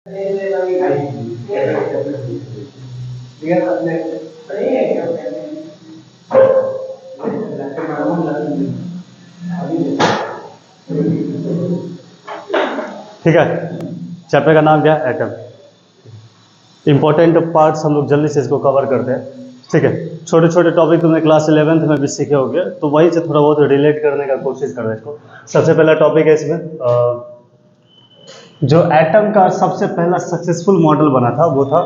ठीक है, चैप्टर का नाम क्या है? एटम। इंपॉर्टेंट पार्ट्स हम लोग जल्दी से इसको कवर करते हैं। ठीक है, छोटे छोटे टॉपिक तुमने क्लास 11th में भी सीखे होंगे, तो वहीं से थोड़ा बहुत रिलेट करने का कोशिश कर रहे हैं इसको। सबसे पहला टॉपिक है इसमें जो एटम का सबसे पहला सक्सेसफुल मॉडल बना था वो था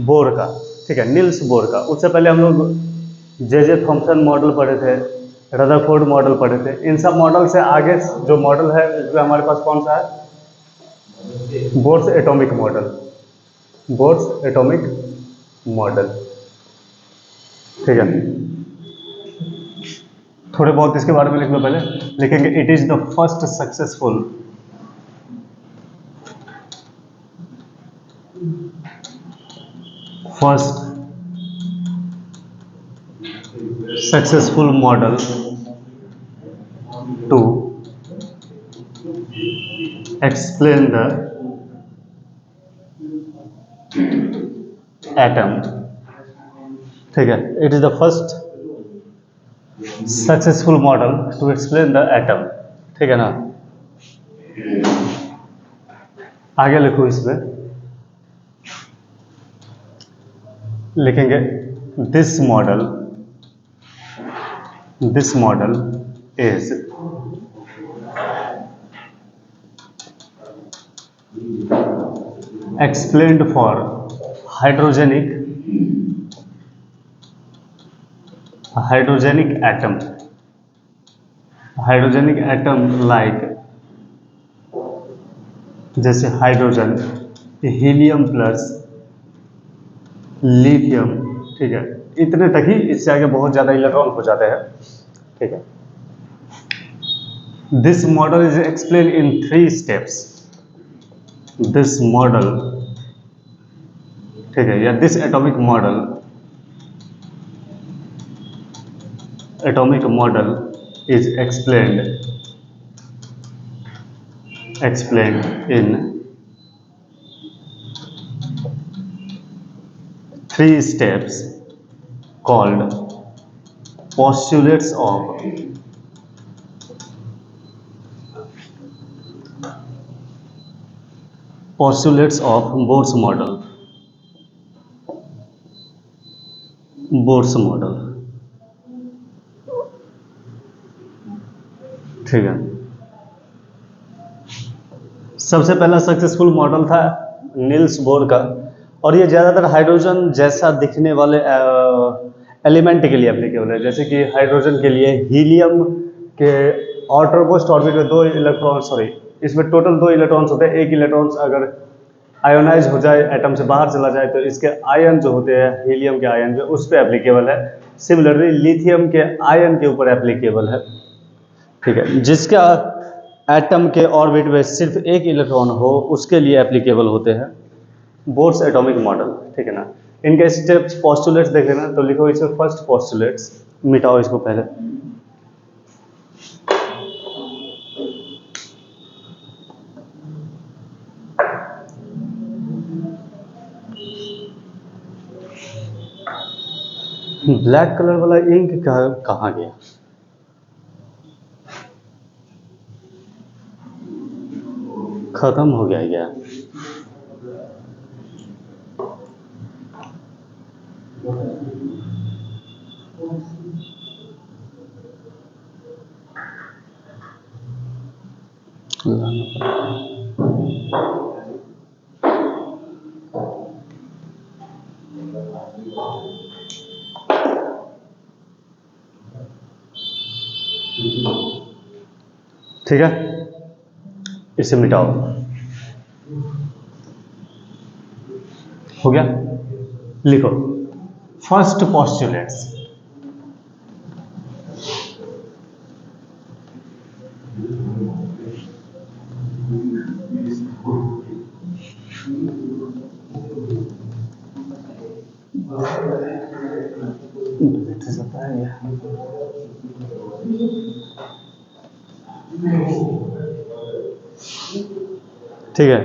बोर का। ठीक है, नील्स बोर का। उससे पहले हम लोग जे थॉम्सन मॉडल पढ़े थे, रदरफोर्ड मॉडल पढ़े थे। इन सब मॉडल से आगे जो मॉडल है इसमें हमारे पास कौन सा है? Bohr's atomic model. Bohr's atomic model. ठीक है, थोड़े बहुत इसके बारे में लिख लो पहले। लिखेंगे it is the first successful model to explain the atom. ठीक है, it is the first successful model to explain the atom. ठीक है ना, आगे लिखो। इसमें लिखेंगे this model is explained for hydrogenic atom like जैसे हाइड्रोजन, हीलियम प्लस लिथियम। ठीक है, इतने तक ही, इससे आगे बहुत ज्यादा इलेक्ट्रॉन हो जाते हैं। ठीक है, this model is explain in 3 steps. This model, ठीक है, या this atomic model is explained in 3 steps called postulates of Bohr's model। ठीक है, सबसे पहला सक्सेसफुल मॉडल था नील्स बोर का, और ये ज़्यादातर हाइड्रोजन जैसा दिखने वाले एलिमेंट के लिए एप्लीकेबल है। जैसे कि हाइड्रोजन के लिए हीलियम के आउटर मोस्ट ऑर्बिट में 2 इलेक्ट्रॉन, सॉरी, इसमें टोटल 2 इलेक्ट्रॉन्स होते हैं। एक इलेक्ट्रॉन्स अगर आयोनाइज हो जाए, एटम से बाहर चला जाए, तो इसके आयन जो होते हैं, हीलियम के आयन जो, उस पर एप्लीकेबल है। सिमिलरली लिथियम के आयन के ऊपर एप्लीकेबल है। ठीक है, जिसका एटम के ऑर्बिट में सिर्फ एक इलेक्ट्रॉन हो, उसके लिए एप्लीकेबल होते हैं बोर्स एटॉमिक मॉडल। ठीक है ना, इनके स्टेप्स पोस्टुलेट्स देख लेना। तो लिखो इसमें फर्स्ट पोस्टुलेट्स, मिटाओ इसको पहले। ब्लैक कलर वाला इंक कहाँ गया? खत्म हो गया क्या? ठीक है, इसे मिटाओ। हो गया, लिखो फर्स्ट पोस्टुलेट्स। ठीक है,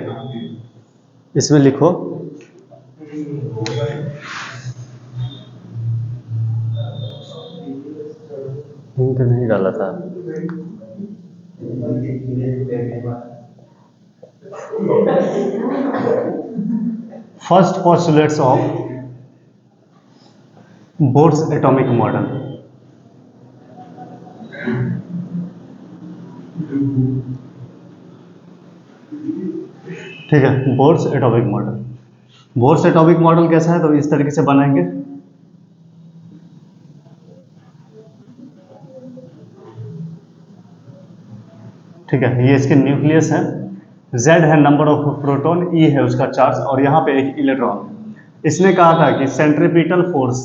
इसमें लिखो इंक नहीं डाला था। First postulates of Bohr's atomic model. ठीक है, Bohr's atomic model. Bohr's atomic model कैसा है, तो इस तरीके से बनाएंगे। ठीक है, ये इसके न्यूक्लियस है, Z है नंबर ऑफ प्रोटॉन, E है उसका चार्ज, और यहाँ पे एक इलेक्ट्रॉन। इसने कहा था कि सेंट्रीपिटल फोर्स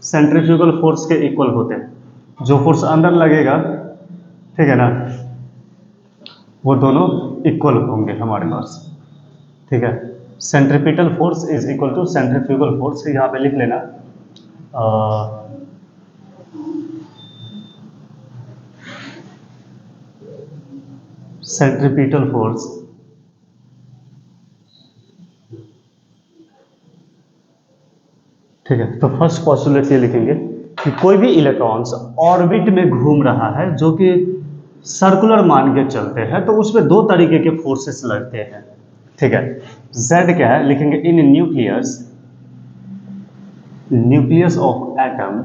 सेंट्रीफ्यूगल फोर्स के इक्वल होते हैं। जो फोर्स अंदर लगेगा, ठीक है ना, वो दोनों इक्वल होंगे हमारे पास। ठीक है, centripetal force is equal to centrifugal force. यहाँ पे लिख लेना सेंट्रीपिटल फोर्स ठीक है। तो फर्स्ट पोस्टुलेट ये लिखेंगे कि कोई भी इलेक्ट्रॉन्स ऑर्बिट में घूम रहा है जो कि सर्कुलर मान के चलते हैं, तो उसमें दो तरीके के फोर्सेस लगते हैं। ठीक है, Z क्या है, लिखेंगे इन nucleus of atom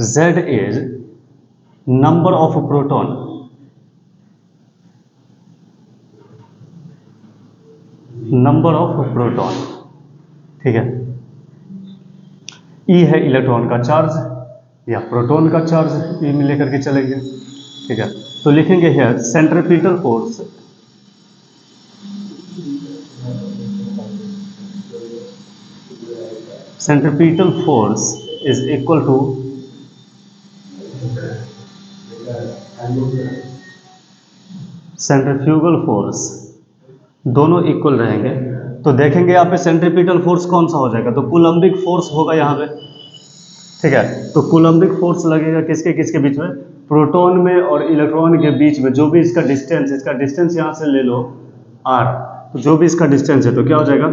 Z is number of proton ठीक है। E है इलेक्ट्रॉन का चार्ज या प्रोटॉन का चार्ज, E में लेकर के चलेंगे। ठीक है, तो लिखेंगे here centripetal force is equal to centrifugal force, दोनों इक्वल रहेंगे। तो देखेंगे यहाँ पे सेंट्रीपिटल फोर्स कौन सा हो जाएगा, तो कूलम्बिक फोर्स होगा यहाँ पे। ठीक है, तो कूलम्बिक फोर्स लगेगा किसके किसके बीच में, प्रोटॉन में और इलेक्ट्रॉन के बीच में। जो भी इसका डिस्टेंस यहाँ से ले लो r, तो जो भी इसका डिस्टेंस है तो क्या हो जाएगा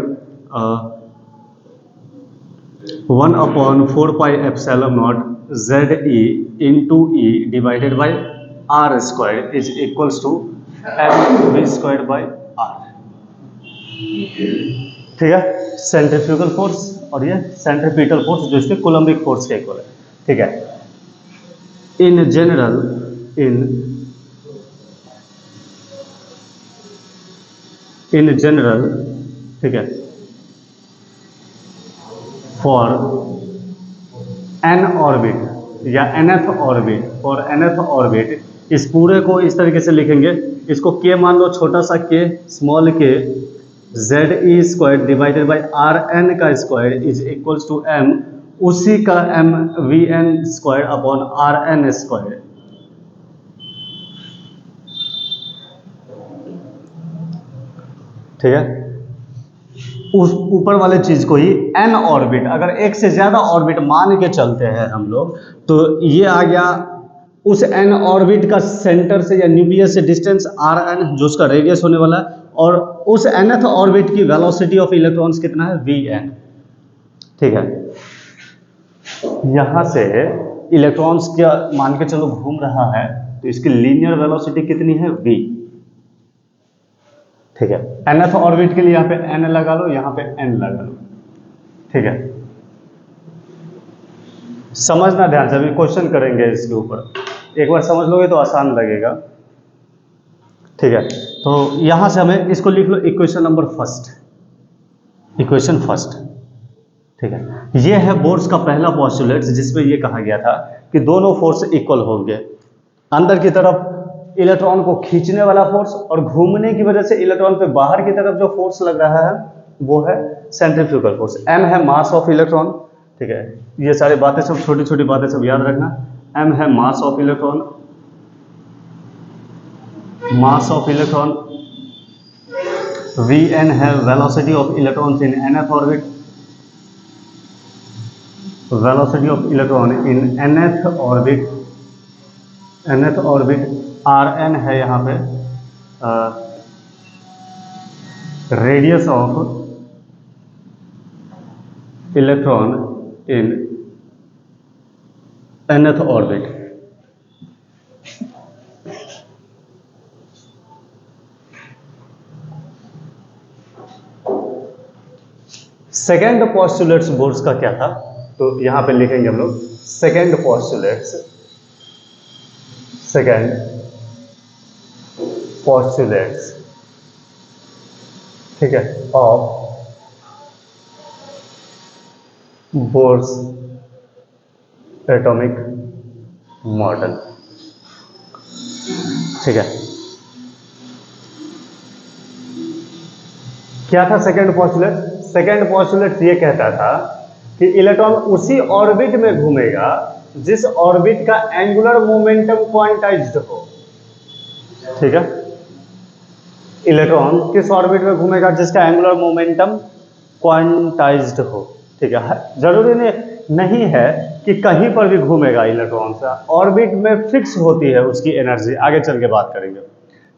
1/4πε0 ZE into E divided by r square is equals to mv²/r। ठीक है, सेंट्रीफ्यूगल फोर्स और ये सेंट्रीपिटल फोर्स जो इसके कूलम्बिक फोर्स के इक्वल है। ठीक है, इन जनरल ठीक है, फॉर एन ऑर्बिट या nth ऑर्बिट, इस पूरे को इस तरीके से लिखेंगे, इसको k मान लो, छोटा सा k, small k, ZE² divided by RN का square is equals to m, उसी का mVn² अपॉन RN²। ठीक है, उस ऊपर वाले चीज को ही n ऑर्बिट, अगर एक से ज्यादा ऑर्बिट मान के चलते हैं हम लोग, तो ये आ गया उस n ऑर्बिट का सेंटर से या न्यूक्लियस से डिस्टेंस Rn, जो उसका रेडियस होने वाला है, और उस nth ऑर्बिट की वेलोसिटी ऑफ इलेक्ट्रॉन्स कितना है, Vn। ठीक है, यहां से इलेक्ट्रॉन्स क्या मान के चलो घूम रहा है, तो इसकी लीनियर वेलोसिटी कितनी है, V। ठीक है, nth ऑर्बिट के लिए यहाँ पे n लगा लो, यहाँ पे n लगा लो। ठीक है, समझना ध्यान से, अभी क्वेश्चन करेंगे इसके ऊपर, एक बार समझ लोगे तो आसान लगेगा। ठीक है, तो यहां से हमें इसको लिख लो इक्वेशन फर्स्ट। ठीक है, ये है बोर्स का पहला पोस्टुलेट, जिसमें ये कहा गया था कि दोनों फोर्स इक्वल होंगे। अंदर की तरफ इलेक्ट्रॉन को खींचने वाला फोर्स, और घूमने की वजह से इलेक्ट्रॉन पे बाहर की तरफ जो फोर्स लग रहा है वो है सेंट्रीफ्यूगल फोर्स। m है मास ऑफ इलेक्ट्रॉन। ठीक है, ये सारी बातें सब छोटी छोटी बातें सब याद रखना। m है मास ऑफ इलेक्ट्रॉन, Vn है velocity of electrons in nth orbit, nth orbit. Rn है यहाँ पे radius of electron in nth orbit. Second postulates Bohr's का क्या था, तो यहां पे लिखेंगे हम लोग सेकेंड पॉस्टुलेट्स, सेकेंड पॉस्टुलेट्स, ठीक है, ऑफ बोर्स एटॉमिक मॉडल। ठीक है, क्या था सेकेंड पॉस्टुलेट? सेकेंड पॉस्टुलेट ये कहता था कि इलेक्ट्रॉन उसी ऑर्बिट में घूमेगा जिस ऑर्बिट का एंगुलर मोमेंटम क्वांटाइज्ड हो। ठीक है, इलेक्ट्रॉन किस ऑर्बिट में घूमेगा जिसका एंगुलर मोमेंटम क्वांटाइज्ड हो। ठीक है, जरूरी नहीं है कि कहीं पर भी घूमेगा इलेक्ट्रॉन सा, ऑर्बिट में फिक्स होती है उसकी एनर्जी, आगे चल के बात करेंगे।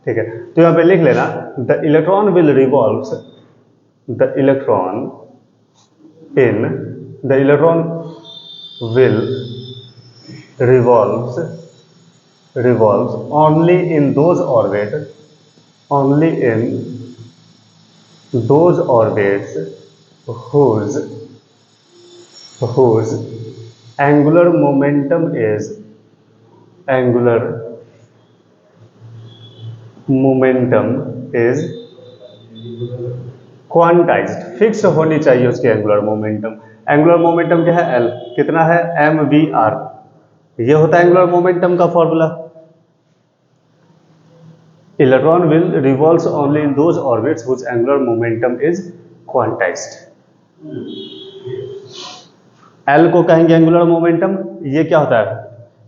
ठीक है, तो यहां पे लिख लेना the electron will revolves, the electron will revolves only in those orbits whose angular momentum is quantized, fix होनी चाहिए उसकी एंगुलर मोमेंटम। एंगुलर मोमेंटम क्या है? एल, कितना है? mvr, ये होता है एंगुलर मोमेंटम का formula. Electron will revolves only in those orbits which angular momentum is quantized. L को कहेंगे एंगुलर मोमेंटम, ये क्या होता है?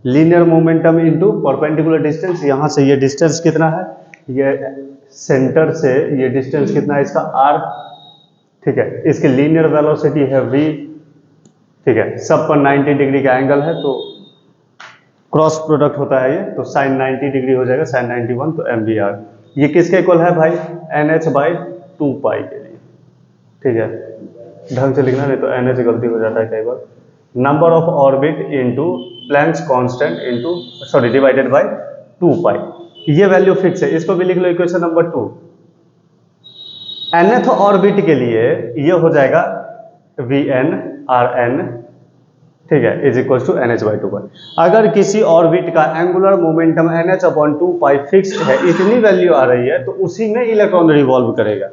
Linear momentum into perpendicular distance. यहां से ये डिस्टेंस कितना है? ये सेंटर से ये डिस्टेंस कितना है इसका? r। ठीक है, इसकी लीनियर वेलोसिटी है v। ठीक है, सब पर 90 डिग्री का एंगल है तो क्रॉस प्रोडक्ट होता है ये, तो साइन 90 डिग्री हो जाएगा, साइन 91, तो mvr। ये किसके इक्वल है भाई? nh/2π के लिए। ठीक है, ढंग से लिखना, नहीं तो nh गलती हो जाता है कई बार। Number of orbit into Planck's constant into divided by 2π। ये वैल्यू फिक्स है, इसको भी लिख लो इक्वेशन नंबर 2। nth ऑर्बिट के लिए ये हो जाएगा vn rn, ठीक है, इज इक्वल टू nh/2π। अगर किसी ऑर्बिट का एंगुलर मोमेंटम nh/2π फिक्स्ड है, इतनी वैल्यू आ रही है, तो उसी में इलेक्ट्रॉन रिवॉल्व करेगा।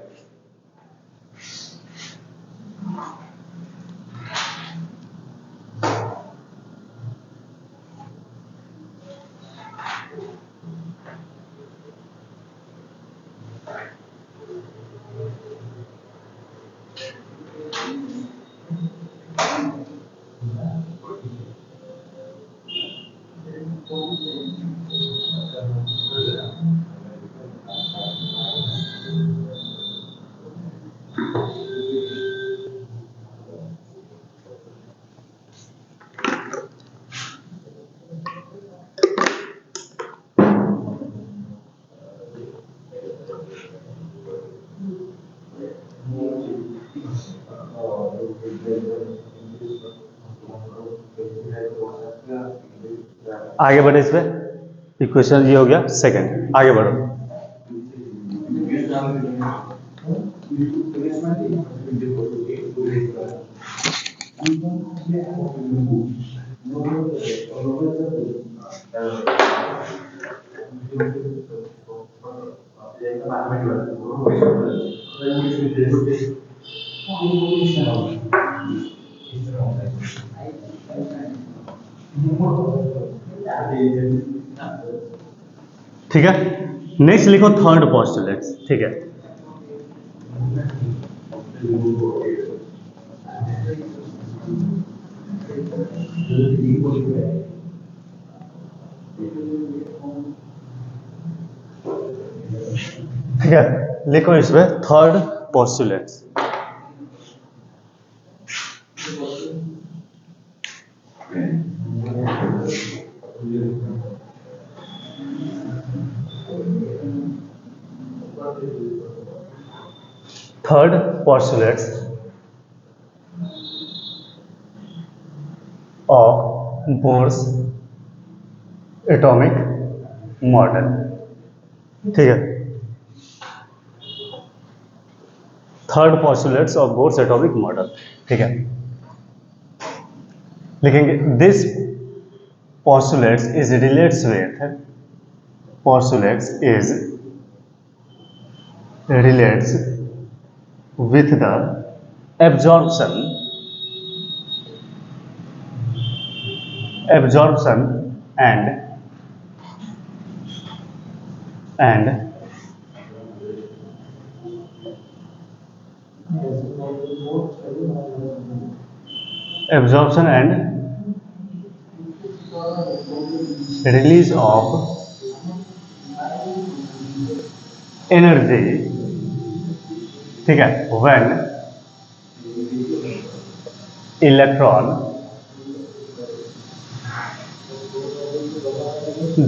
आगे बढ़े, इस पे इक्वेशन ये हो गया सेकंड, आगे बढ़ो। ठीक है, नेक्स्ट लिखो थर्ड पोस्टुलेट्स। ठीक है, ठीक है, लिखो इसमें third postulates. Third postulates of Bohr's atomic model। ठीक है, third postulates of Bohr's atomic model। ठीक है, लिखेंगे this postulates is relates with postulates is relates with the absorption and absorption and release of energy। ठीक है, when electron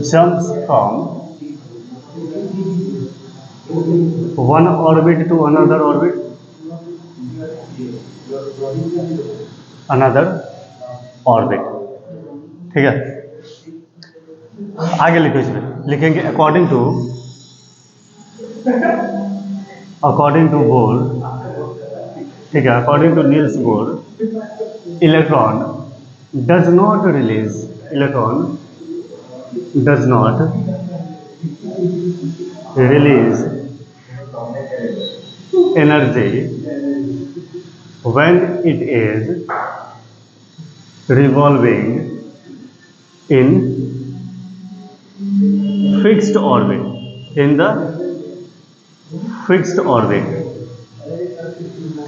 jumps from one orbit to another orbit, ठीक है। आगे लिखो, इसमें लिखेंगे अकॉर्डिंग टू बोर, ठीक है, according to Niels Bohr, electron does not release energy when it is revolving in fixed orbit, in the fixed orbit।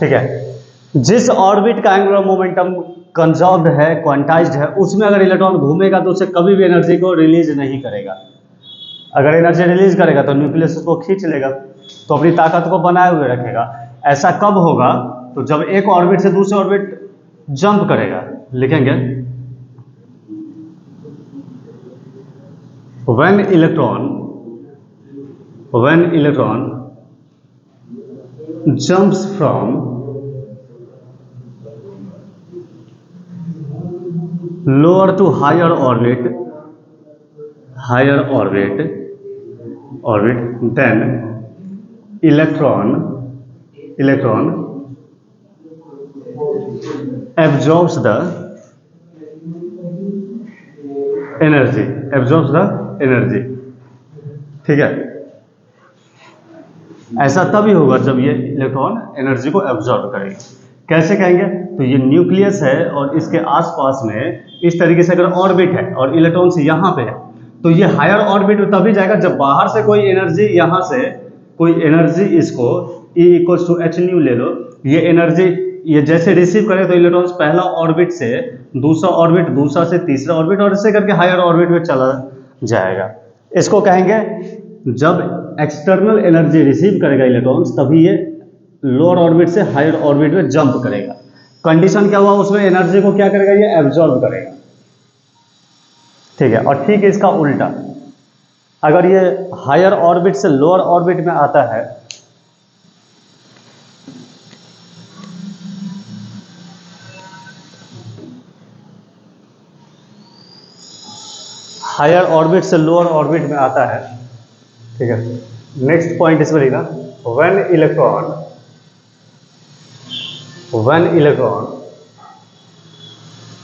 ठीक है, जिस ऑर्बिट का एंगुलर मोमेंटम कंजर्व्ड है, क्वांटाइज्ड है, उसमें अगर इलेक्ट्रॉन घूमेगा तो उसे कभी भी एनर्जी को रिलीज नहीं करेगा। अगर एनर्जी रिलीज करेगा तो न्यूक्लियस उसको खींच लेगा, तो अपनी ताकत को बनाए हुए रखेगा। ऐसा कब होगा? तो जब एक ऑर्बिट से दूसरे ऑर्बिट जंप करेगा। लिखेंगे when electron jumps from lower to higher orbit, then electron absorbs the energy, ठीक है। ऐसा तभी होगा जब ये इलेक्ट्रॉन एनर्जी को एब्जॉर्ब करेगा। कैसे कहेंगे? तो ये न्यूक्लियस है और इसके आसपास में इस तरीके से अगर ऑर्बिट है और इलेक्ट्रॉन्स यहाँ पे है, तो ये हायर ऑर्बिट में तभी जाएगा जब बाहर से कोई एनर्जी, यहाँ से कोई एनर्जी, इसको E equals to H nu ले लो, ये एनर्जी ये जैसे रिसीव करे तो इलेक्ट्रॉन्स पहला ऑर्बिट से दूसरा ऑर्बिट, दूसरा से तीसरा ऑर्बिट और ऐसे करके हायर ऑर्बिट में चला जाएगा। इसको कहेंगे जब एक्सटर्नल एनर्जी रिसीव करेगा इलेक्ट्रॉन्स, तभी ये लोअर ऑर्बिट से हायर ऑर्बिट में जंप करेगा। कंडीशन क्या हुआ उसमें? एनर्जी को क्या करेगा? ये एब्जॉर्ब करेगा, ठीक है। और ठीक है इसका उल्टा, अगर ये हायर ऑर्बिट से लोअर ऑर्बिट में आता है, हायर ऑर्बिट से लोअर ऑर्बिट में आता है, ठीक है। नेक्स्ट पॉइंट इसमें लिखना, when electron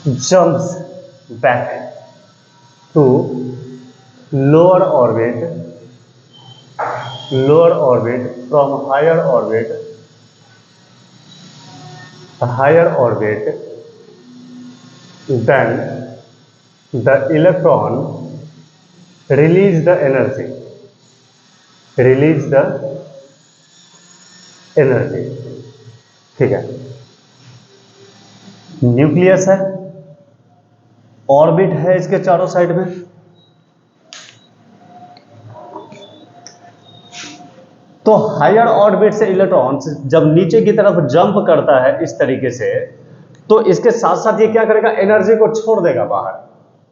jumps back to lower orbit from higher orbit, then the electron release the energy, ठीक है। न्यूक्लियस है, ऑर्बिट है इसके चारों साइड में, तो हायर ऑर्बिट से इलेक्ट्रॉन जब नीचे की तरफ जंप करता है इस तरीके से, तो इसके साथ साथ ये क्या करेगा? एनर्जी को छोड़ देगा बाहर,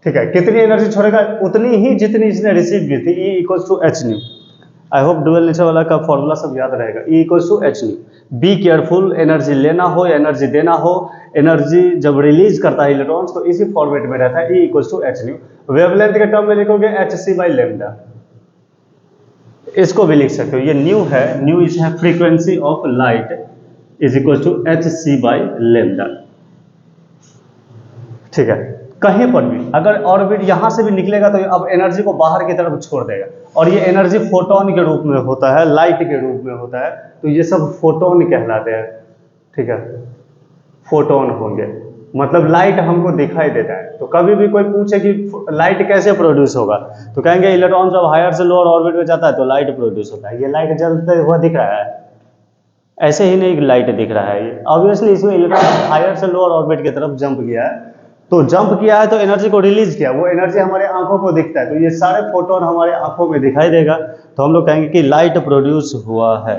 ठीक है। कितनी एनर्जी छोड़ेगा? उतनी ही जितनी इसने रिसीव की थी, E equals to H nu. I hope dual nature वाला का फॉर्मूला सब याद रहेगा। E equals to H nu. Be careful, energy लेना हो या एनर्जी देना हो, एनर्जी जब रिलीज करता है इलेक्ट्रॉन्स तो इसी फॉर्मेट में रहता है, E equals to H nu. Wavelength के टर्म में लिखोगे एच सी बाई लेमडा, इसको भी लिख सकते हो। ये न्यू है, न्यू इज है frequency of light is equal to H C by lambda. ठीक है, कहीं पर भी अगर ऑर्बिट यहां से भी निकलेगा तो अब एनर्जी को बाहर की तरफ छोड़ देगा, और ये एनर्जी फोटोन के रूप में होता है, लाइट के रूप में होता है, तो ये सब फोटोन कहलाते हैं। ठीक है, फोटोन होंगे, मतलब लाइट हमको दिखाई देता है। तो कभी भी कोई पूछे कि लाइट कैसे प्रोड्यूस होगा, तो कहेंगे इलेक्ट्रॉन जब हायर से लोअर ऑर्बिट में जाता है तो लाइट प्रोड्यूस होता है। ये लाइट जलते हुआ दिख रहा है, ऐसे ही नहीं लाइट दिख रहा है। ये ऑब्वियसली इसमें इलेक्ट्रॉन हायर से लोअर ऑर्बिट की तरफ जंप किया है, तो जंप किया है तो एनर्जी को रिलीज किया, वो एनर्जी हमारे आंखों को दिखता है, तो ये सारे फोटोन हमारे आंखों में दिखाई देगा, तो हम लोग कहेंगे कि लाइट प्रोड्यूस हुआ है।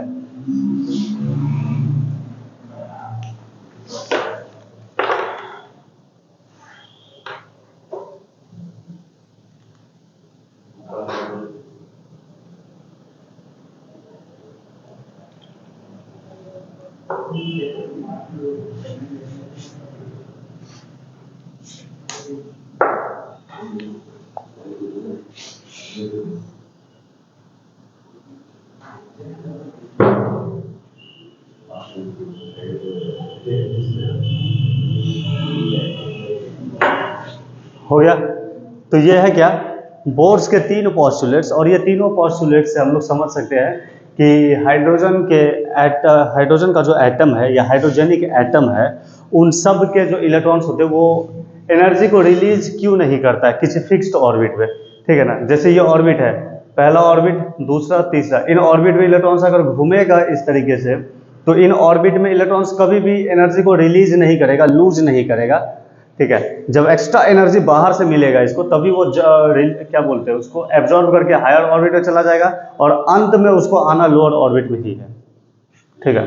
हो गया, तो ये है क्या, बोर्स के तीन पॉस्टुलेट्स, और ये तीनों पॉस्टुलेट्स से हम लोग समझ सकते हैं कि हाइड्रोजन का जो एटम है या हाइड्रोजेनिक एटम है, उन सब के जो इलेक्ट्रॉन्स होते हैं वो एनर्जी को रिलीज क्यों नहीं करता है किसी फिक्स्ड ऑर्बिट में। ठीक है ना, जैसे ये ऑर्बिट है, पहला ऑर्बिट, दूसरा, तीसरा, इन ऑर्बिट में इलेक्ट्रॉन्स अगर घूमेगा इस तरीके से, तो इन ऑर्बिट में इलेक्ट्रॉन्स कभी भी एनर्जी को रिलीज नहीं करेगा, लूज नहीं करेगा। ठीक है, जब एक्स्ट्रा एनर्जी बाहर से मिलेगा इसको, तभी वो क्या बोलते हैं उसको, एब्जॉर्ब करके हायर ऑर्बिट में चला जाएगा, और अंत में उसको आना लोअर ऑर्बिट में ही है। ठीक है,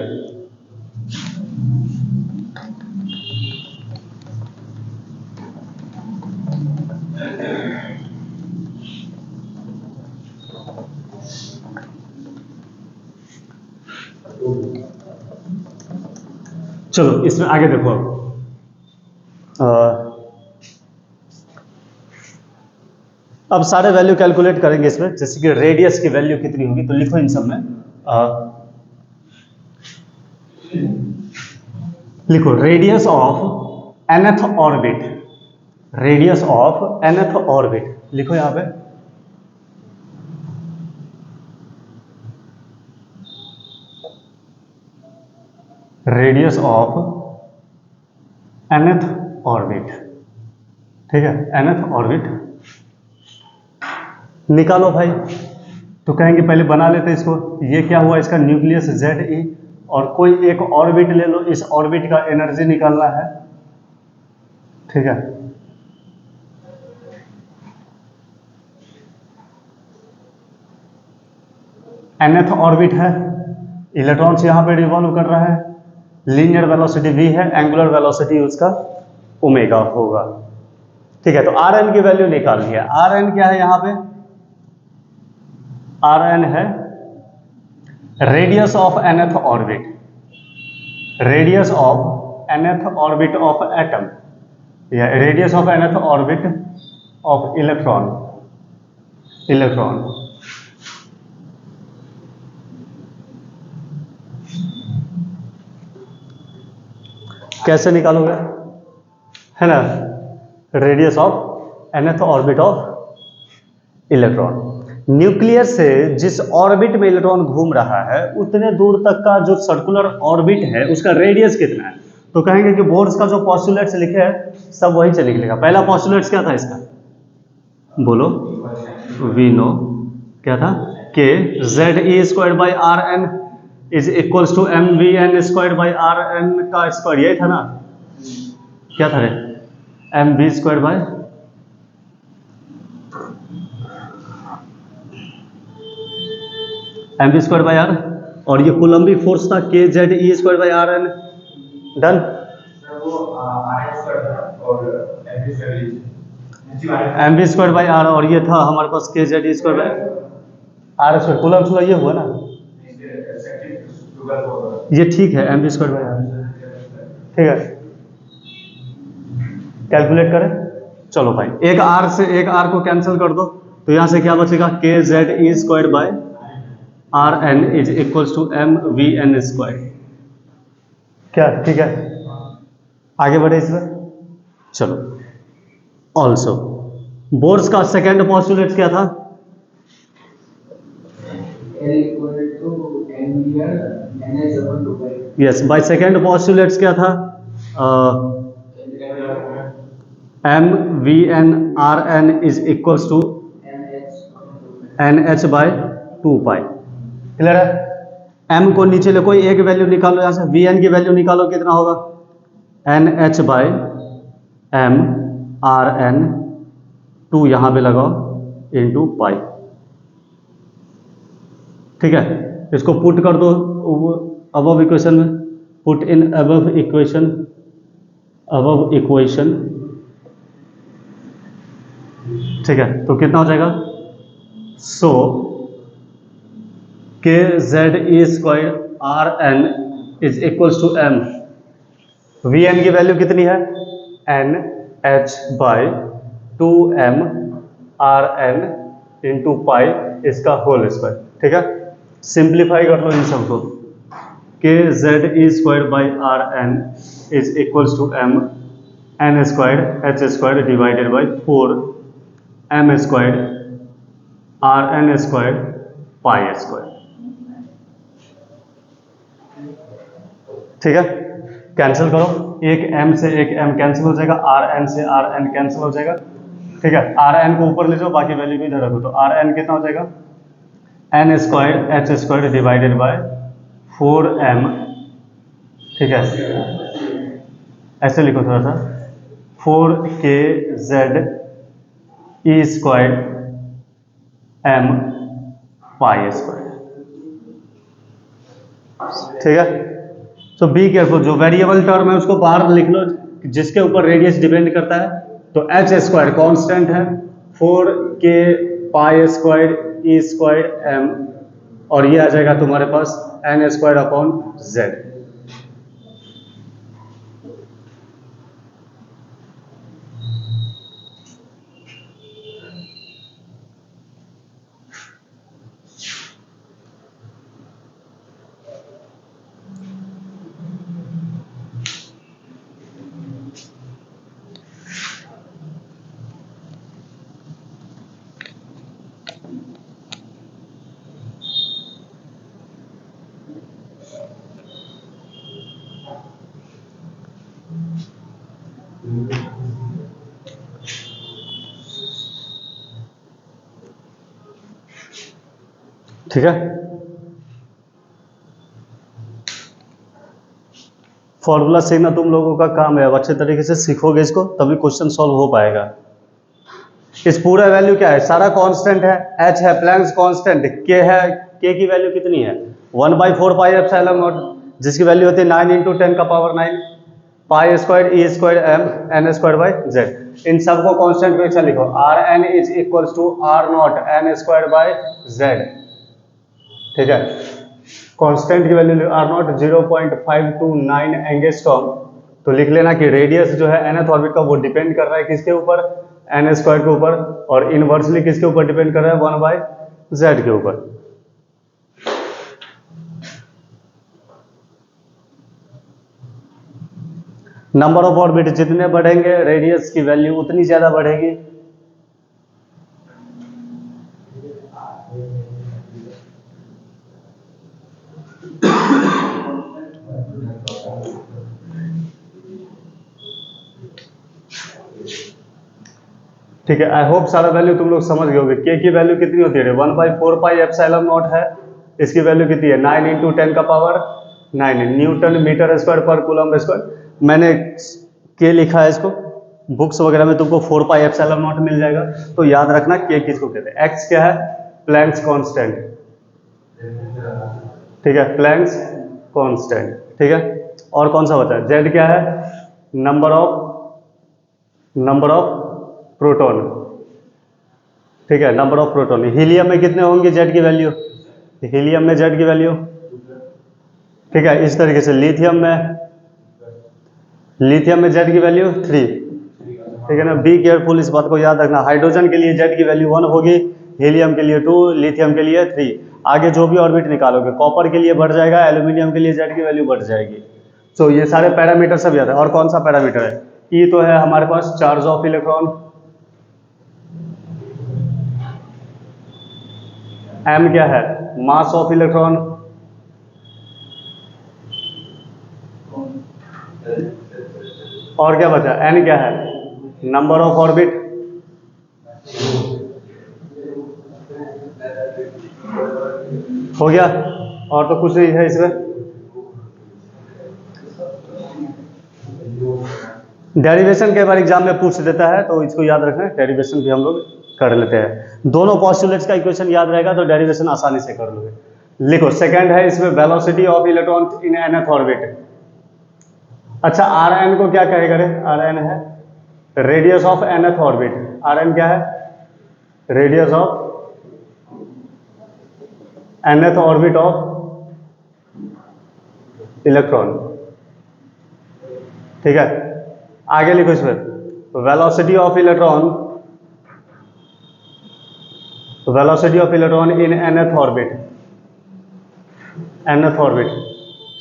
चलो इसमें आगे देखो। अब सारे वैल्यू कैलकुलेट करेंगे इसमें, जैसे कि रेडियस की वैल्यू कितनी होगी, तो लिखो इन सब में, लिखो radius of nth orbit, radius of nth orbit लिखो यहां पे, रेडियस ऑफ nth ऑर्बिट। ठीक है, nth ऑर्बिट निकालो भाई, तो कहेंगे पहले बना लेते इसको। ये क्या हुआ, इसका न्यूक्लियस Ze, और कोई एक ऑर्बिट ले लो, इस ऑर्बिट का एनर्जी निकालना है। ठीक है, nth ऑर्बिट है, इलेक्ट्रॉन्स यहां पे रिवॉल्व कर रहा है, लीनियर वेलोसिटी v है, एंगुलर वेलोसिटी उसका ओमेगा होगा। ठीक है, तो Rn की वैल्यू निकालनी है। Rn क्या है यहां पे, Rn है radius of nth orbit, radius of nth orbit of atom, या radius of nth orbit of electron, electron. कैसे निकालोगे, है ना, radius of nth orbit of electron. Nucleus से जिस ऑर्बिट में इलेक्ट्रॉन घूम रहा है उतने दूर तक का जो सर्कुलर ऑर्बिट है उसका रेडियस कितना है, तो कहेंगे कि बोर्स का जो पॉस्टुलेट्स लिखे हैं सब वही से निकलेगा। पहला पॉस्टुलेट्स क्या था इसका, बोलो, वी नो क्या था, K Ze² by Rn is equals to mvn² by Rn का स्क्वायर, यही था ना, क्या था रे, mv² by mv² by r, और ये कोलम्बिक फोर्स था kZe² by Rn। Done, mv² by r, और ये था हमारे पास kZe² by R square Coulomb's law ये हुआ ना, ये ठीक है, M V square by R, ठीक है। कैलकुलेट करें, चलो भाई, एक आर से एक आर को कैंसिल कर दो, तो यहां से क्या बचेगा, K Z E square by are N is equals to M V N square. क्या ठीक है, आगे बढ़े इसमें, चलो। ऑल्सो बोर्स का सेकेंड पॉस्टुलेट क्या था, यस, बाय सेकेंड पॉस्टुलेट्स क्या था, M V N R N is equals to N H by 2 pi. Clear है, एम को नीचे ले, कोई एक वैल्यू निकालो यहां से, वी एन की वैल्यू निकालो, कितना होगा, N H by M R N, 2 यहां पे लगाओ इंटू पाई, ठीक है। इसको पुट कर दो अबव इक्वेशन में, put in above equation, above equation, ठीक है। तो कितना हो जाएगा, so K Z E square R N is equals to M, we N की वैल्यू कितनी है, N H by 2m R N into pi, इसका होल स्क्वायर, ठीक है। सिंप्लीफाई कर लो इन सबको, K Z E square by are N is equals to M N square H square divided by 4m square R N square pi square, ठीक है। Cancel करो, एक m से एक m कैंसिल हो जाएगा, आर एन से आर एन कैंसिल हो जाएगा, ठीक है। आर एन को ऊपर ले जाओ, बाकी वैल्यू भी इधर रखो, तो आर एन कितना हो जाएगा, N square H square divided by 4m, ठीक है। ऐसे लिखो थोड़ा सा, 4k जेड ई स्क्वायर एम पाई स्क्वायर, ठीक है। तो बी केयरफुल, जो वेरिएबल टर्म है उसको बाहर लिख लो, जिसके ऊपर रेडियस डिपेंड करता है। तो एच स्क्वायर कांस्टेंट है, 4k पाई स्क्वायर ई स्क्वायर एम, और ये आ जाएगा तुम्हारे पास एन स्क्वायर अपॉन जेड। ठीक है, फॉर्मूला सीखना तुम लोगों का काम है, अब अच्छे तरीके से सीखोगे इसको, तभी क्वेश्चन सॉल्व हो पाएगा। इस पूरा वैल्यू क्या है, सारा कांस्टेंट है, h है प्लैंक्स कांस्टेंट, k है, k की वैल्यू कितनी है, 1/4 पाई एप्सिलॉन नॉट, जिसकी वैल्यू होती है 9 × 10 का power 9 pi square e square m N square by Z. इन सबको कांस्टेंट पे अच्छा लिखो, r N is equals to r naught n square by Z, ठीक है। कांस्टेंट की वैल्यू आर नॉट 0.529 एंगस्ट्रॉम, तो लिख लेना कि रेडियस जो है nth ऑर्बिट का वो डिपेंड कर रहा है किसके ऊपर, एन स्क्वायर के ऊपर, और इनवर्सली किसके ऊपर डिपेंड कर रहा है, 1/z के ऊपर। नंबर ऑफ ऑर्बिट जितने बढ़ेंगे रेडियस की वैल्यू उतनी ज्यादा बढ़ेगी। ठीक है, आई होप सारा वैल्यू तुम लोग समझ गए होगे। के की वैल्यू कितनी होती है, 1/4 पाई एप्सिलॉन नॉट है, इसकी वैल्यू कितनी है 9 × 10 का पावर 9 न्यूटन मीटर स्क्वायर पर कूलम स्क्वायर। मैंने के लिखा है, इसको बुक्स वगैरह में तुमको 4 पाई एप्सिलॉन नॉट मिल जाएगा, तो याद रखना के किसको कहते हैं। एक्स क्या है, प्लैंक्स कांस्टेंट, ठीक है, प्लैंक्स कांस्टेंट, ठीक है। और कौन सा होता है, जेड क्या है, नंबर ऑफ प्रोटॉन, ठीक है, नंबर ऑफ प्रोटॉन। हीलियम में कितने होंगे जेड की वैल्यू, हीलियम में जेड की वैल्यू, ठीक है। इस तरीके से लिथियम में जेड की वैल्यू 3, ठीक है ना। बी केयरफुल, इस बात को याद रखना। हाइड्रोजन के लिए जेड की वैल्यू 1 होगी, हीलियम के लिए 2, लिथियम के लिए 3। आगे जो भी ऑर्बिट निकालोगे, कॉपर के लिए बढ़ जाएगा, एल्यूमिनियम के लिए जेड की वैल्यू बढ़ जाएगी। तो ये सारे पैरामीटर सब याद है। और कौन सा पैरामीटर है, ई तो है हमारे पास चार्ज ऑफ इलेक्ट्रॉन, एम क्या है मास ऑफ इलेक्ट्रॉन, और क्या बचा, एन क्या है नंबर ऑफ ऑर्बिट, हो गया। और तो कुछ नहीं है इसमें। डेरिवेशन के बार एग्जाम में पूछ देता है, तो इसको याद रखना। डेरिवेशन भी हम लोग कर लेते हैं। दोनों पॉस्टुलेट्स का इक्वेशन याद रहेगा तो डेरिवेशन आसानी से कर लोगे। लिखो, सेकंड है इसमें velocity of electron in nth orbit. अच्छा, आर एन को क्या कहेगा रे, आर एन है radius of nth orbit. R n क्या है, radius of nth orbit of electron, ठीक है। आगे लिखो इसमें, velocity of electron in nth orbit, nth orbit.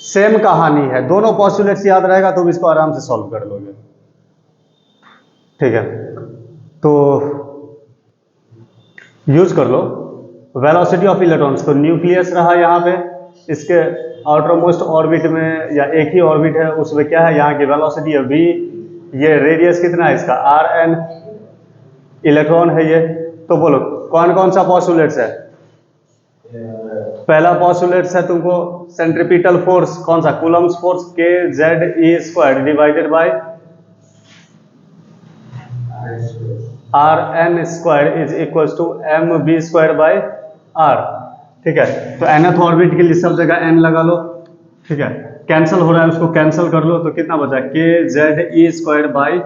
Same कहानी है, दोनों पॉस्टुलेट्स याद रहेगा तो भी इसको आराम से सॉल्व कर लोगे, ठीक है। तो यूज कर लो वेलोसिटी ऑफ इलेक्ट्रॉन्स। तो न्यूक्लियस रहा यहाँ पे, इसके आउटर मोस्ट ऑर्बिट में या एक ही ऑर्बिट है, उसमें क्या है, यहाँ की वेलोसिटी है v, ये रेडियस कितना है इसका आर एन, इलेक्ट्रॉन है ये। तो बोलो कौन कौन सा पॉस्टुलेट्स है। पहला पॉस्टुलेट्स है तुमको सेंट्रीपिटल फोर्स, कौन सा, Coulomb's force, k Z E square divided by are N square is equal to m b square by r, ठीक है। तो nth ऑर्बिट के लिए सब जगह n लगा लो, ठीक है। कैंसिल हो रहा है, उसको कैंसिल कर लो, तो कितना बचा, k Z E square by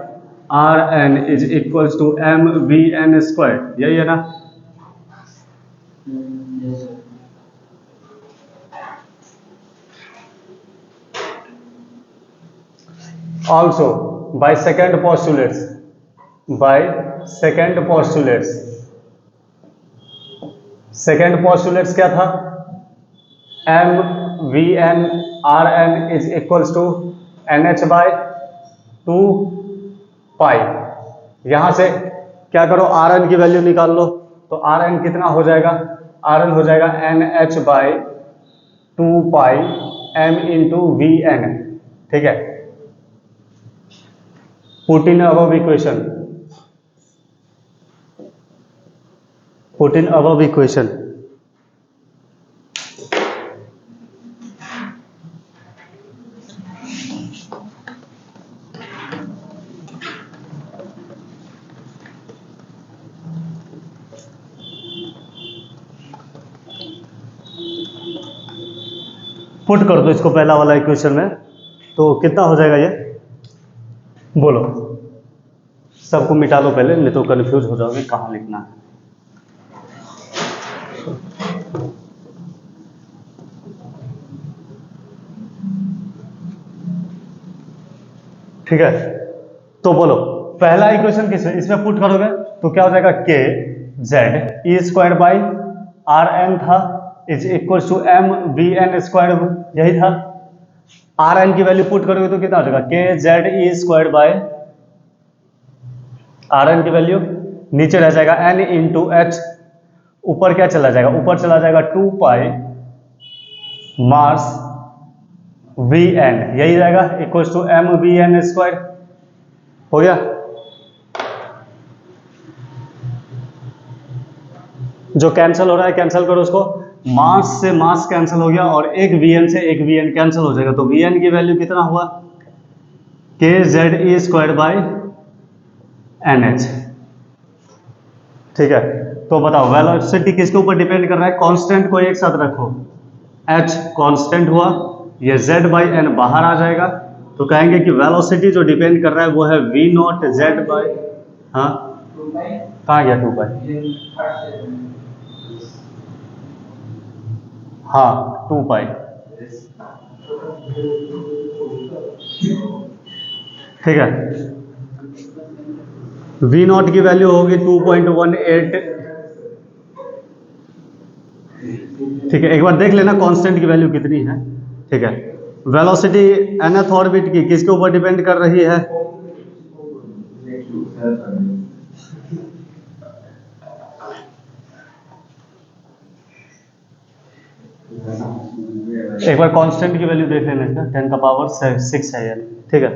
are N is equal to M V N square, यही है ना। ऑल्सो बाय सेकेंड पॉस्टुलेट्स क्या था, M V N R N is equals to N H by 2 pi. यहां से क्या करो, आर एन की वैल्यू निकाल लो। तो आर एन कितना हो जाएगा, आर एन हो जाएगा N H by 2 pi M into V N, ठीक है। Put in above equation, put कर दो इसको पहला वाला इक्वेशन में, तो कितना हो जाएगा ये, बोलो। सबको मिटा लो पहले, नहीं तो कंफ्यूज हो जाओगे कहाँ लिखना है। ठीक है, तो बोलो पहला इक्वेशन किस में, इसमें पुट करोगे तो क्या हो जाएगा, k Z E square by are n था is equal to m v n square, यही था। आर एन की वैल्यू पुट करोगे तो कितना हो जाएगा, k Z E square by are n की वैल्यू नीचे रह जाएगा एन इंटू एच, ऊपर क्या चला जाएगा, ऊपर चला जाएगा 2 पाई मास वी एन, यही रहेगा equal to M V N square, हो गया। जो कैंसिल हो रहा है कैंसिल करो उसको, मास से मास कैंसिल हो गया और एक वीएन से एक वीएन कैंसिल हो जाएगा। तो वीएन की वैल्यू कितना हुआ, k Z E square by n h, ठीक है। तो बताओ वेलोसिटी किसके ऊपर डिपेंड कर रहा है, कांस्टेंट को एक साथ रखो, एच कांस्टेंट हुआ, ये जेड बाई एन बाहर आ जाएगा, तो कहेंगे कि वेलोसिटी जो डिपेंड कर रहा है वो है वी नॉट जेड बाई, हाँ कहाँ गया 2 पाई? हाँ 2 पाई, ठीक है। V नॉट की वैल्यू होगी 2.18, ठीक है। एक बार देख लेना कांस्टेंट की वैल्यू कितनी है, ठीक है। वेलोसिटी nth ऑर्बिट की किसके ऊपर डिपेंड कर रही है? एक बार कांस्टेंट की वैल्यू देख लेना इसका, 10⁶ है ये, ठीक है।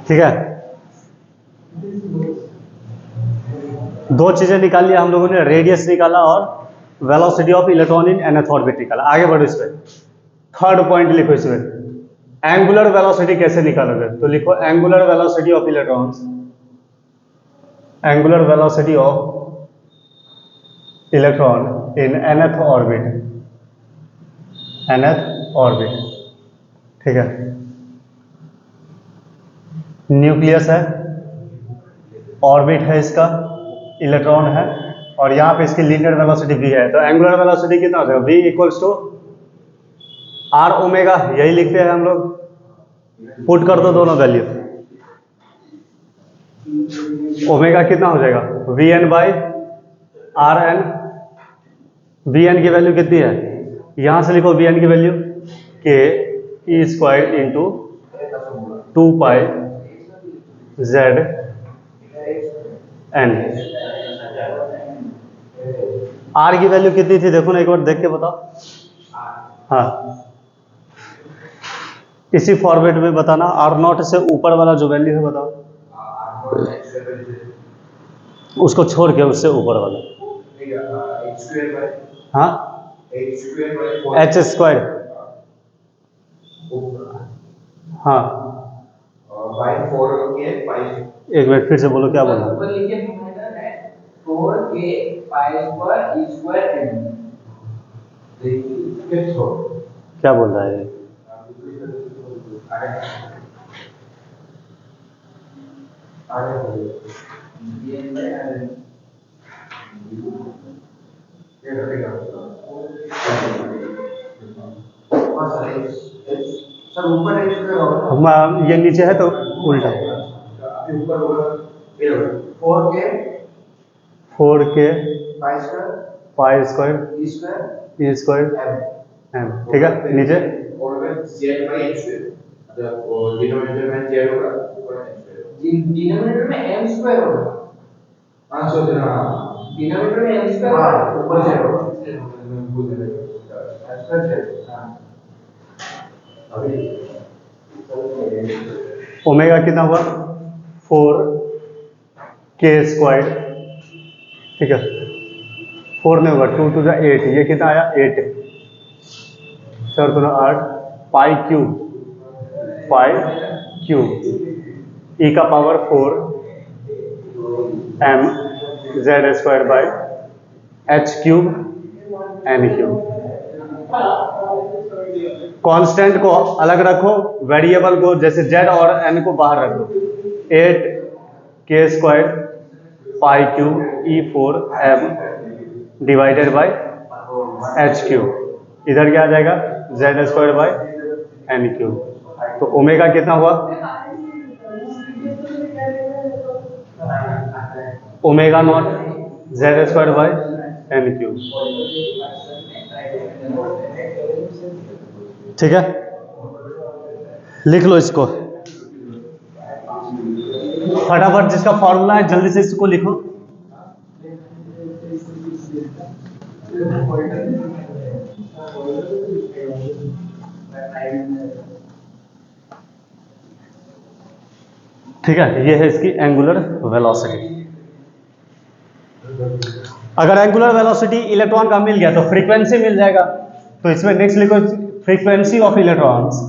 ठीक है, दो चीजें निकाल लिया हम लोगों ने, रेडियस निकाला और velocity of electron in nth orbit निकाला। आगे बढ़ो इस पे, थर्ड पॉइंट लिखो इसमें, एंगुलर वेलोसिटी कैसे निकालोगे? तो लिखो angular velocity of electrons, angular velocity of electron in nth orbit, nth orbit, ठीक है। न्यूक्लियस है, ऑर्बिट है इसका, इलेक्ट्रॉन है, और यहाँ पे इसकी लीनियर वेलोसिटी v है। तो एंगुलर वेलोसिटी कितना हो जाएगा? v equals to r omega, यही लिखते हैं हम लोग। पुट कर दो दोनों वैल्यू, ओमेगा कितना हो जाएगा? vn by rn। vn की वैल्यू कितनी है? यहां से लिखो vn की value k e square into 2 पाई z n। r की वैल्यू कितनी थी देखो ना, एक बार देख के बताओ। हाँ, इसी फॉर्मेट में बताना, r नॉट से ऊपर वाला जो वैल्यू है बताओ, उसको छोड़ के उससे ऊपर वाला। हाँ, h स्क्वायर, हाँ। एक मिनट फिर से बोलो, क्या बोला? क्या बोल रहा है ये? हम ये नीचे है तो उल्टा, 4k पाई स्क्वायर ई स्क्वायर एम, ठीक है। नीचे डिनोमिनेटर में m स्क्वायर होगा। हाँ सोचना, डिनोमिनेटर में m स्क्वायर होगा, ऊपर z होगा। ओमेगा कितना हुआ? 4k स्क्वायर, ठीक है। 4 में होगा 2 टू द 8, ये कितना आया? 8, 4 2 8, पाई क्यूब e का power 4 m z square by h cube n cube. Constant को अलग रखो, वेरिएबल को जैसे z और n को बाहर रखो। 8k square pi cube e4 m divided by h cube, इधर क्या आ जाएगा? z square by n cube. तो ओमेगा कितना हुआ? Omega naught z square by n cube. ठीक है, लिख लो इसको फटाफट, जिसका फॉर्मूला है जल्दी से इसको लिखो। ठीक है, ये है इसकी एंगुलर वेलोसिटी। अगर एंगुलर वेलोसिटी इलेक्ट्रॉन का मिल गया तो फ्रीक्वेंसी मिल जाएगा। तो इसमें नेक्स्ट लिखो frequency of electrons.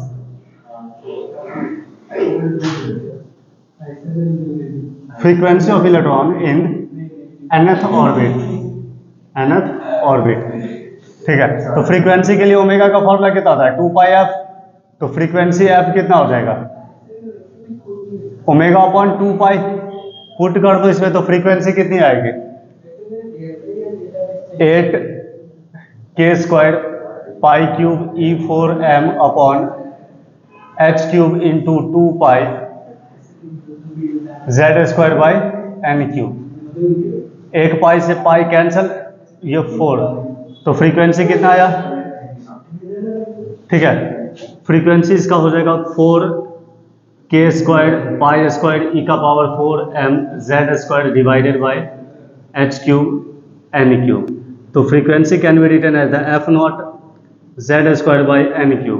Frequency of electron in nth orbit, nth orbit. ठीक है, तो फ्रीक्वेंसी के लिए ओमेगा का फॉर्मूला कितना आता है 2πf। तो फ्रीक्वेंसी f कितना हो जाएगा ओमेगा अपॉन 2π। पुट कर दो इसमें तो फ्रीक्वेंसी कितनी आएगी 8k² π³ e⁴m upon h³ into 2π z²/n³। एक पाई से पाई कैंसल, ये 4। तो फ्रीक्वेंसी कितना आया, ठीक है, फ्रीक्वेंसी इसका हो जाएगा 4k² π² e⁴m z² divided by h³n³। तो frequency can be written as the f0 z²/n³।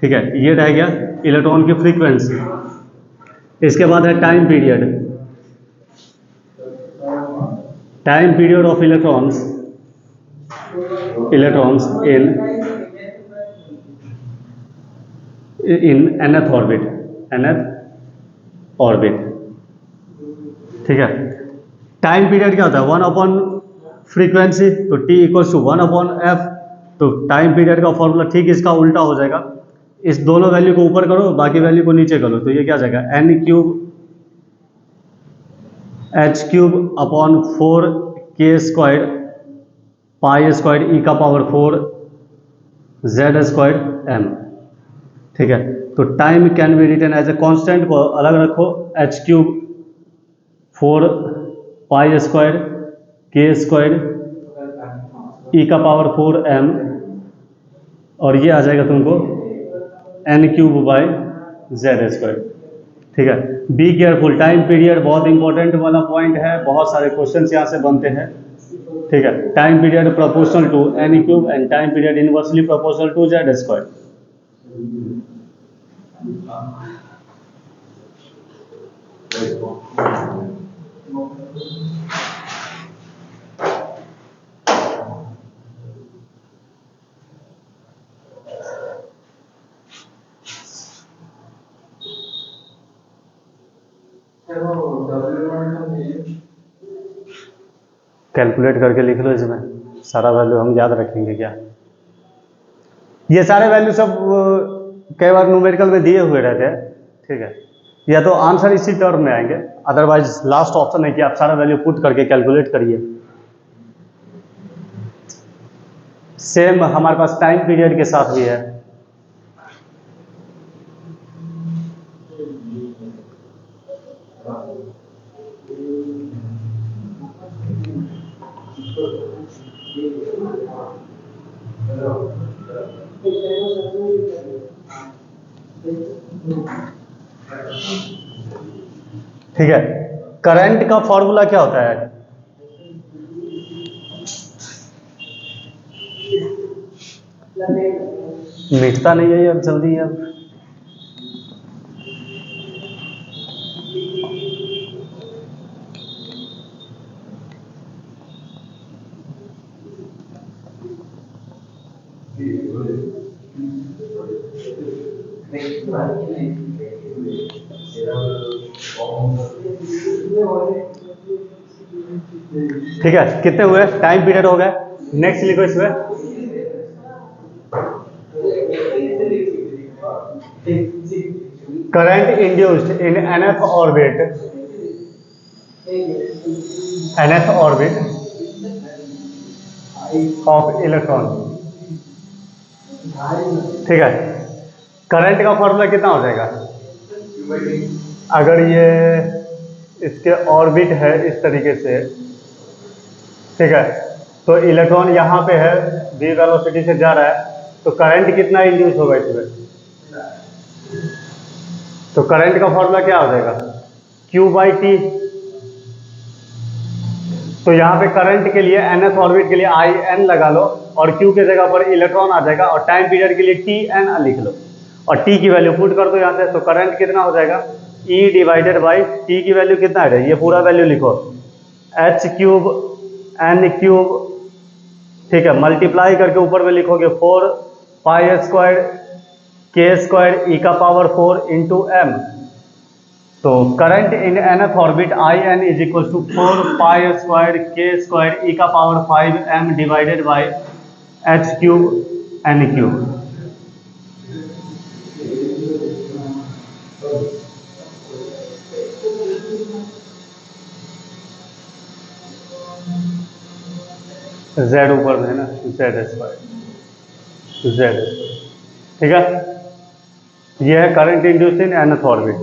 ठीक है, ये रह गया इलेक्ट्रॉन की फ्रीक्वेंसी। इसके बाद है time period. Time period of electrons in nth orbit, nth orbit. ठीक है, टाइम पीरियड क्या होता है 1 अपॉन फ्रीक्वेंसी, तो t = 1 अपॉन f। तो टाइम पीरियड का फॉर्मूला ठीक इसका उल्टा हो जाएगा। इस दोनों वैल्यू को ऊपर करो, बाकी वैल्यू को नीचे करो, तो ये क्या जाएगा n³ h³ upon 4k² π² e⁴ z²m। ठीक है, तो time can be written as a constant को अलग रखो, h³ 4 π² k² e⁴m और ये आ जाएगा तुमको n³/z²। ठीक है, बी केयरफुल। टाइम पीरियड बहुत इंपॉर्टेंट वाला पॉइंट है, बहुत सारे क्वेश्चंस यहाँ से बनते हैं। ठीक है, time period proportional to n³ and time period inversely proportional to z²। Calculate करके लिख लो, इसमें सारा वैल्यू हम याद रखेंगे क्या। ये सारे वैल्यू सब कई बार न्यूमेरिकल में दिए हुए रहते हैं। ठीक है, या तो आंसर इसी टर्म में आएंगे, अदरवाइज लास्ट ऑप्शन है कि आप सारा वैल्यू पुट करके कैलकुलेट करिए। सेम हमारे पास टाइम पीरियड के साथ भी है। ठीक है, करंट का फॉर्मूला क्या होता है मिटता नहीं है अब जल्दी अब। ठीक है, कितने हुए, टाइम पीरियड हो गए। नेक्स्ट लिखो इसमें current induced in nth orbit, nth orbit of electron. ठीक है, करंट का फॉर्मूला कितना हो जाएगा, अगर ये इसके ऑर्बिट है इस तरीके से, ठीक है, तो इलेक्ट्रॉन यहाँ पे है v वेलोसिटी से जा रहा है तो करंट कितना इंड्यूस होगा इसमें? तो करंट का फॉर्मूला क्या हो जाएगा? Q/T। तो यहाँ पे करंट के लिए nth ऑर्बिट के लिए IN लगा लो और Q के जगह पर इलेक्ट्रॉन आ जाएगा और टाइम पीरियड के लिए TN लिख लो और T की वैल्यू पुट कर दो यहाँ से। तो करंट कितना हो जाएगा? E डिवाइडेड बाई T की वैल्यू कितना है? ये पूरा वैल्यू लिखो, H³ N³, ठीक है, मल्टीप्लाई करके ऊपर में लिखोगे 4π² k² e⁴ इंटू m। तो current in nth orbit IN is equal to 4π² k² e⁵ m divided by H³ N³। Z ऊपर में है ना, Z², ठीक है। यह है current induce in nth orbit.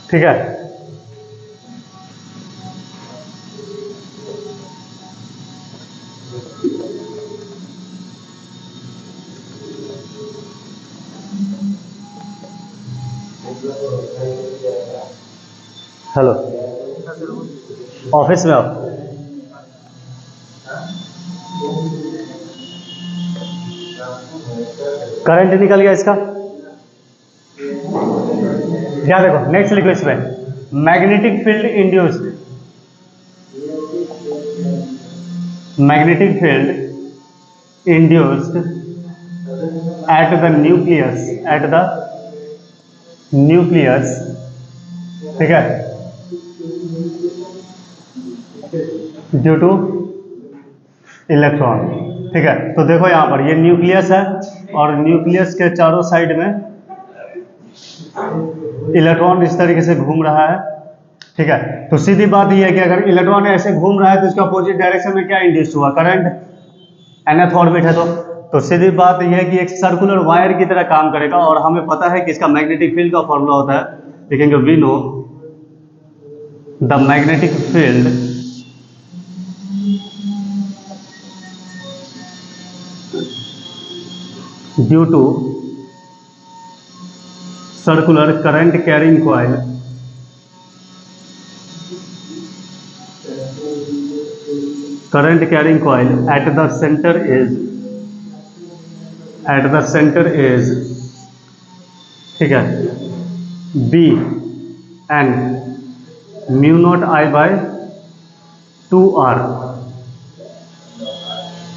ठीक है, हेलो, ऑफिस में आप करंट निकल गया इसका। ध्यान देखो, नेक्स्ट लिखो इसमें, magnetic field induced, magnetic field induced at the nucleus, at the nucleus, ठीक है, ड्यू टू इलेक्ट्रॉन। ठीक है, तो देखो यहां पर ये न्यूक्लियस है और न्यूक्लियस के चारों साइड में इलेक्ट्रॉन इस तरीके से घूम रहा है। ठीक है, तो सीधी बात यह है कि अगर इलेक्ट्रॉन ऐसे घूम रहा है तो इसके अपोजिट डायरेक्शन में क्या इंड्यूस हुआ? करंट, nth ऑर्बिट है तो सीधी बात यह है कि एक सर्कुलर वायर की तरह काम करेगा और हमें पता है कि इसका मैग्नेटिक फील्ड का फॉर्मूला होता है, देखेंगे, we know the magnetic field due to circular current carrying coil at the center is ठीक है B N μ0I/2R।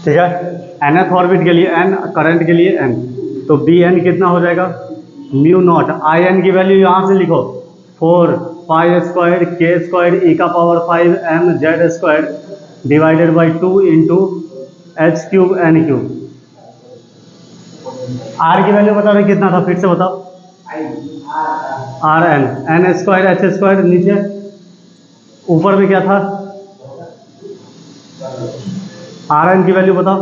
ठीक है, nth ऑर्बिट के लिए n, करंट के लिए n, तो बी एन कितना हो जाएगा? μ0, आई एन की वैल्यू यहां से लिखो 4π² k² e⁵ m z² divided by 2 into H³ N³। R की वैल्यू बता रहे कितना था, फिर से बताओ। आर एन, n² h², नीचे ऊपर में क्या था? आर एन की वैल्यू बताओ,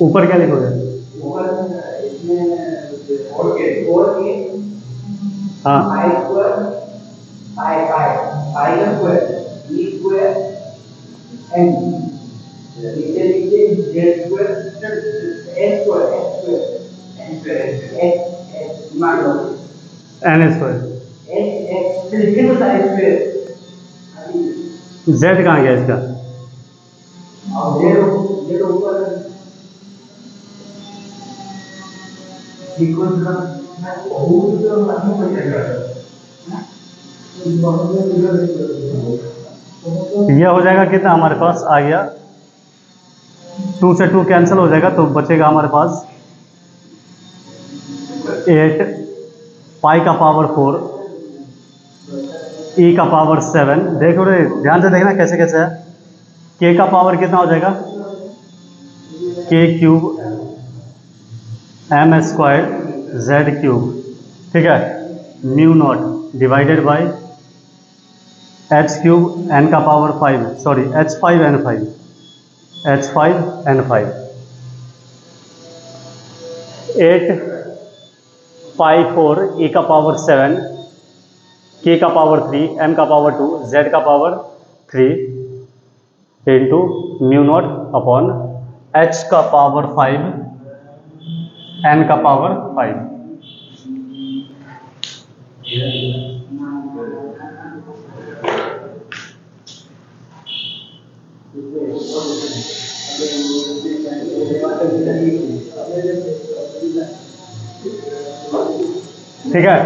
ऊपर क्या लिखोगे? हाँ, Z कहाँ गया इसका? सीक्वेंस का बहुत माध्यम पर जाएगा। ये हो जाएगा कितना हमारे पास आ गया, 2 से 2 कैंसिल हो जाएगा तो बचेगा हमारे पास 8 पाई का पावर 4 ई का पावर 7। देखो रे, ध्यान से देखना कैसे कैसे है। के का पावर कितना हो जाएगा, k cube m square z cube, ठीक है, mu naught divided by h cube n का power 5, sorry H5N5 H5N5 8 pi 4 e का पावर 7 के का पावर 3 एम का पावर 2 जेड का power 3 into mu naught upon h का power 5 n का power 5। ठीक है,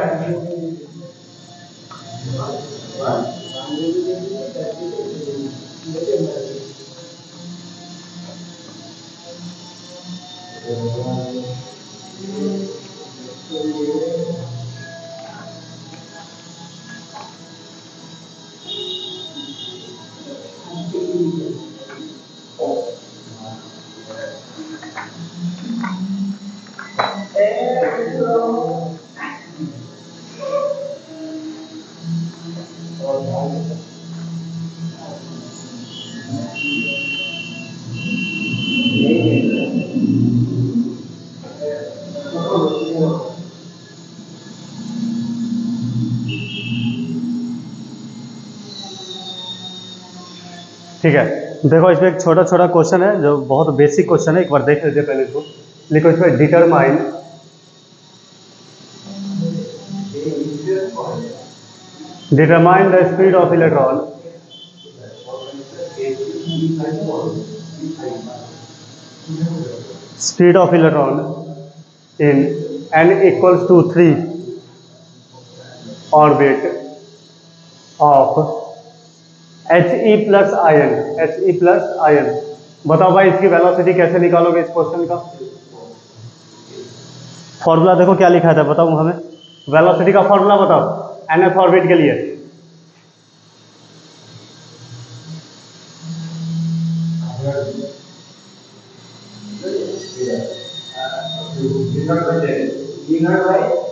ठीक है। देखो इसमें एक छोटा छोटा क्वेश्चन है जो बहुत बेसिक क्वेश्चन है, एक बार देख लेते हैं पहले इसको। लिखो इसमें determine the speed of electron in n equals to 3 orbit of He+ion। बताओ भाई इसकी वेलोसिटी कैसे निकालोगे इस क्वेश्चन का? फॉर्मूला देखो क्या लिखा था, बताओ हमें वेलोसिटी का फॉर्मूला बताओ nth ऑर्बिट के लिए।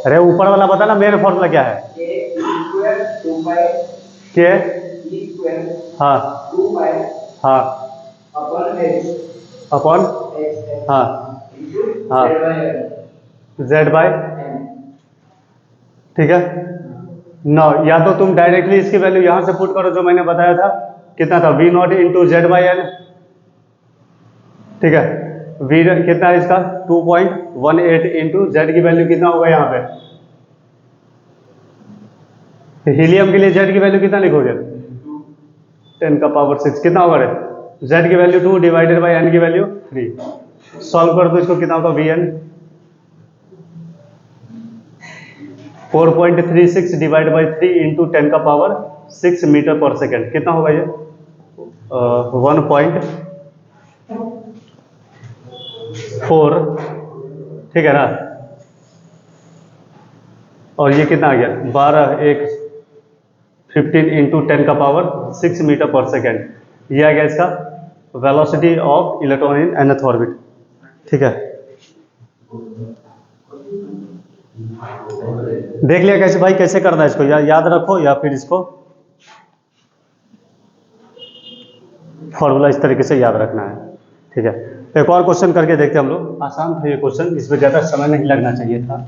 अरे ऊपर वाला बता ना, मेरा फॉर्मूला क्या है? के हाँ हाँ अपॉन हाँ हाँ जेड बाय, ठीक है। नौ, या तो तुम डायरेक्टली इसकी वैल्यू यहां से पुट करो जो मैंने बताया था, कितना था V0 into Z by N, ठीक है। V कितना है इसका 2.18 इंटू जेड की वैल्यू कितना होगा यहाँ पे? हीलियम के लिए जेड की वैल्यू कितना लिखोगे? 10 का पावर 6 कितना होगा रे? जेड की वैल्यू 2 डिवाइडेड बाई एन की वैल्यू 3। सॉल्व कर दो इसको, कितना होगा Vn 4.36 डिवाइड बाई 3 इंटू 10 का पावर 6 मीटर पर सेकेंड, कितना होगा ये 1.4, ठीक है ना। और ये कितना आ गया 15 इंटू 10 का पावर 6 मीटर पर सेकेंड, ये आ गया इसका velocity of electron in nth orbit, ठीक है। देख लिया कैसे भाई, कैसे करना है इसको, या याद रखो या फिर इसको फॉर्मूला इस तरीके से याद रखना है, ठीक है। एक और क्वेश्चन करके देखते हैं हम लोग, आसान था ये क्वेश्चन, इसमें ज्यादा समय नहीं लगना चाहिए था।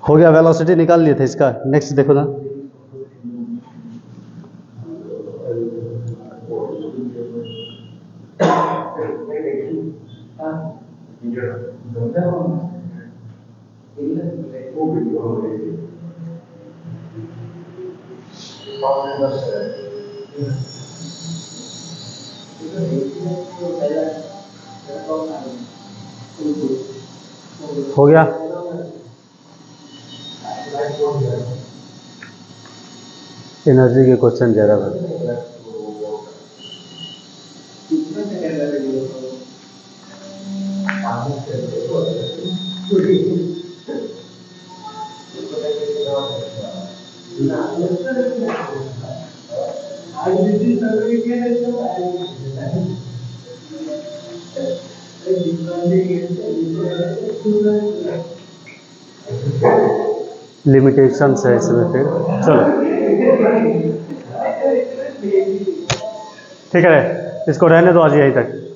हो गया, वेलोसिटी निकाल लिए थे इसका। नेक्स्ट देखो ना, वो वीडियो हो रही थी हो गया। एनर्जी के क्वेश्चन ज़्यादा बने। लिमिटेशंस है इसमें फिर। चलो ठीक है, इसको रहने दो आज यहीं तक।